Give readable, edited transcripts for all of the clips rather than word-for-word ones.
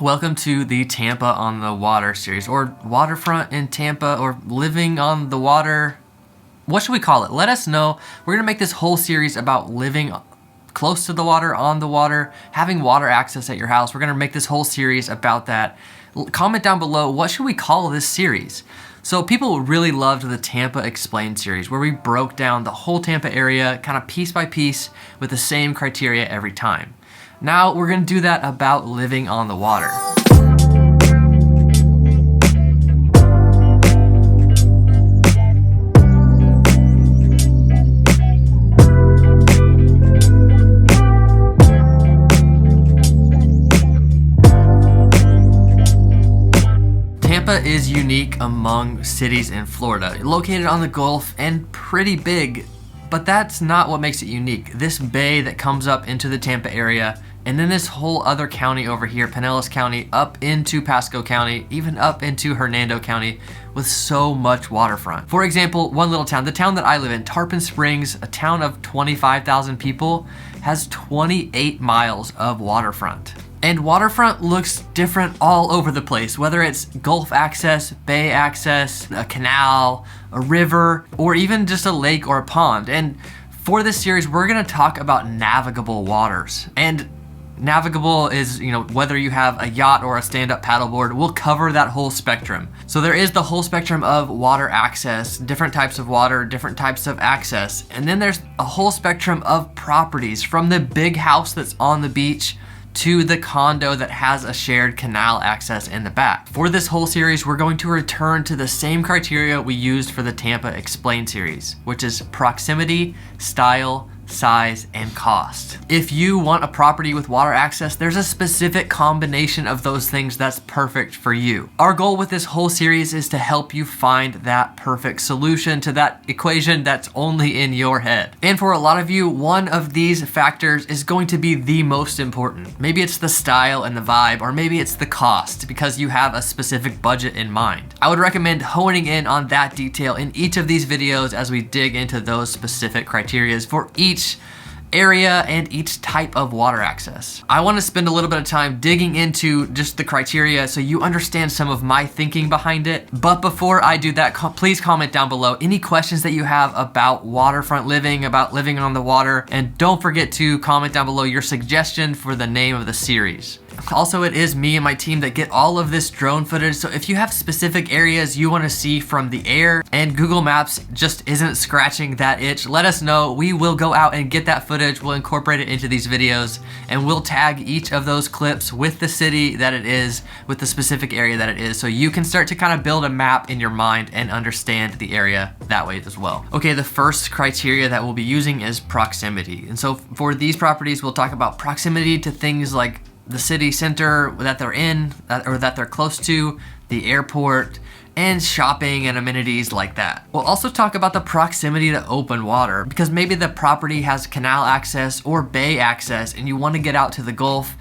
Welcome to the Tampa on the Water series, or Waterfront in Tampa, or Living on the Water. What should we call it? Let us know. We're going to make this whole series about living close to the water, on the water, having water access at your house. We're going to make this whole series about that. Comment down below, what should we call this series? So people really loved the Tampa Explained series, where we broke down the whole Tampa area kind of piece by piece with the same criteria every time. Now we're going to do that about living on the water. Tampa is unique among cities in Florida, located on the Gulf and pretty big, but that's not what makes it unique. This bay that comes up into the Tampa area, and then this whole other county over here, Pinellas County, up into Pasco County, even up into Hernando County, with so much waterfront. For example, one little town, the town that I live in, Tarpon Springs, a town of 25,000 people, has 28 miles of waterfront. And waterfront looks different all over the place, whether it's Gulf access, bay access, a canal, a river, or even just a lake or a pond. And for this series, we're gonna talk about navigable waters. And navigable is, whether you have a yacht or a stand-up paddleboard, we'll cover that whole spectrum. So there is the whole spectrum of water access, different types of water, different types of access. And then there's a whole spectrum of properties, from the big house that's on the beach to the condo that has a shared canal access in the back. For this whole series, we're going to return to the same criteria we used for the Tampa Explained series, which is proximity, style, size, and cost. If you want a property with water access, there's a specific combination of those things that's perfect for you. Our goal with this whole series is to help you find that perfect solution to that equation that's only in your head. And for a lot of you, one of these factors is going to be the most important. Maybe it's the style and the vibe, or maybe it's the cost because you have a specific budget in mind. I would recommend honing in on that detail in each of these videos as we dig into those specific criteria for each area and each type of water access. I want to spend a little bit of time digging into just the criteria so you understand some of my thinking behind it. But before I do that, please comment down below any questions that you have about waterfront living, about living on the water, and don't forget to comment down below your suggestion for the name of the series. Also, it is me and my team that get all of this drone footage, so if you have specific areas you want to see from the air and Google Maps just isn't scratching that itch, let us know. We will go out and get that footage, we'll incorporate it into these videos, and we'll tag each of those clips with the city that it is, with the specific area that it is, so you can start to kind of build a map in your mind and understand the area that way as well. Okay, the first criteria that we'll be using is proximity. And so for these properties, we'll talk about proximity to things like the city center that they're in, or that they're close to, the airport, and shopping and amenities like that. We'll also talk about the proximity to open water, because maybe the property has canal access or bay access and you want to get out to the Gulf,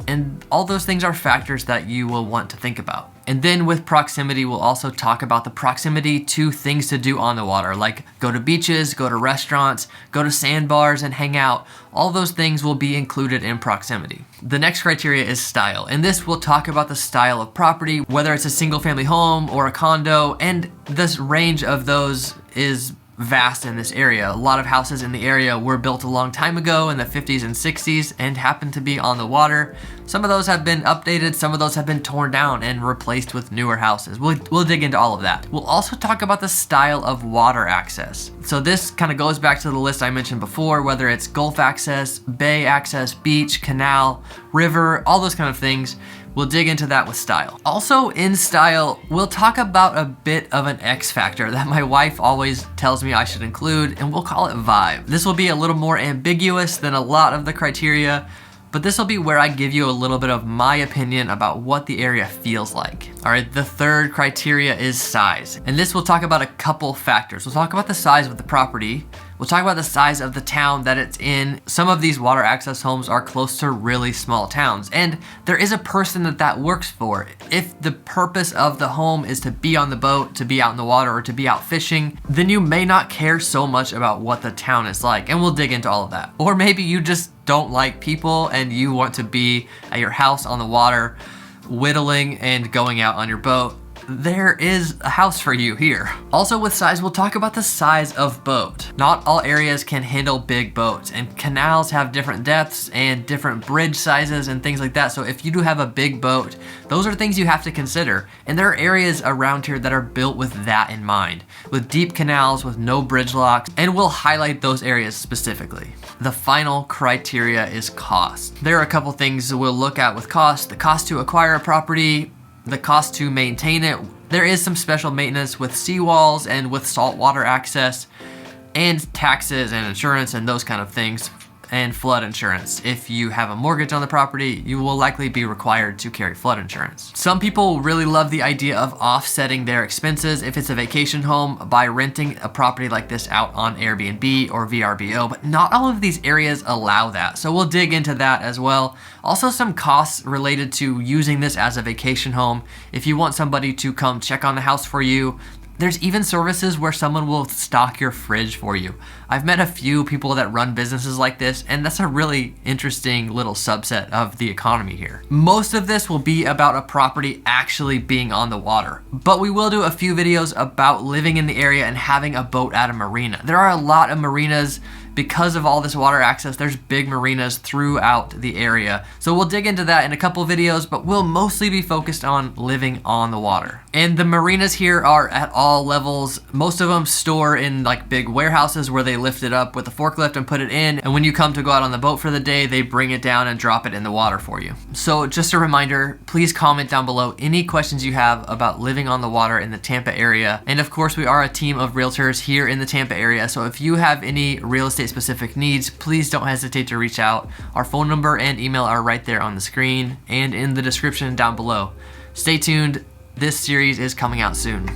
and all those things are factors that you will want to think about. And then with proximity, we'll also talk about the proximity to things to do on the water, like go to beaches, go to restaurants, go to sandbars and hang out. All those things will be included in proximity. The next criteria is style. And this will talk about the style of property, whether it's a single family home or a condo, and this range of those is vast in this area. A lot of houses in the area were built a long time ago in the 50s and 60s and happen to be on the water. Some of those have been updated, some of those have been torn down and replaced with newer houses. We'll dig into all of that. We'll also talk about the style of water access. So this kind of goes back to the list I mentioned before, whether it's Gulf access, bay access, beach, canal, river, all those kind of things. We'll dig into that with style. Also in style, we'll talk about a bit of an X factor that my wife always tells me I should include, and we'll call it vibe. This will be a little more ambiguous than a lot of the criteria, but this will be where I give you a little bit of my opinion about what the area feels like. All right, the third criteria is size. And this will talk about a couple factors. We'll talk about the size of the property. We'll talk about the size of the town that it's in. Some of these water access homes are close to really small towns, and there is a person that works for. If the purpose of the home is to be on the boat, to be out in the water, or to be out fishing, then you may not care so much about what the town is like, and we'll dig into all of that. Or maybe you just don't like people and you want to be at your house on the water whittling and going out on your boat, there is a house for you here. Also with size, we'll talk about the size of boat. Not all areas can handle big boats, and canals have different depths and different bridge sizes and things like that. So if you do have a big boat, those are things you have to consider. And there are areas around here that are built with that in mind, with deep canals, with no bridge locks, and we'll highlight those areas specifically. The final criteria is cost. There are a couple things we'll look at with cost: the cost to acquire a property, the cost to maintain it. There is some special maintenance with seawalls and with saltwater access, and taxes and insurance and those kind of things, and flood insurance. If you have a mortgage on the property, you will likely be required to carry flood insurance. Some people really love the idea of offsetting their expenses if it's a vacation home by renting a property like this out on Airbnb or VRBO, but not all of these areas allow that. So we'll dig into that as well. Also, some costs related to using this as a vacation home. If you want somebody to come check on the house for you, there's even services where someone will stock your fridge for you. I've met a few people that run businesses like this, and that's a really interesting little subset of the economy here. Most of this will be about a property actually being on the water, but we will do a few videos about living in the area and having a boat at a marina. There are a lot of marinas. Because of all this water access, there's big marinas throughout the area. So we'll dig into that in a couple videos, but we'll mostly be focused on living on the water. And the marinas here are at all levels. Most of them store in like big warehouses where they lift it up with a forklift and put it in. And when you come to go out on the boat for the day, they bring it down and drop it in the water for you. So just a reminder, please comment down below any questions you have about living on the water in the Tampa area. And of course, we are a team of realtors here in the Tampa area. So if you have any real estate specific needs, please don't hesitate to reach out. Our phone number and email are right there on the screen and in the description down below. Stay tuned. This series is coming out soon.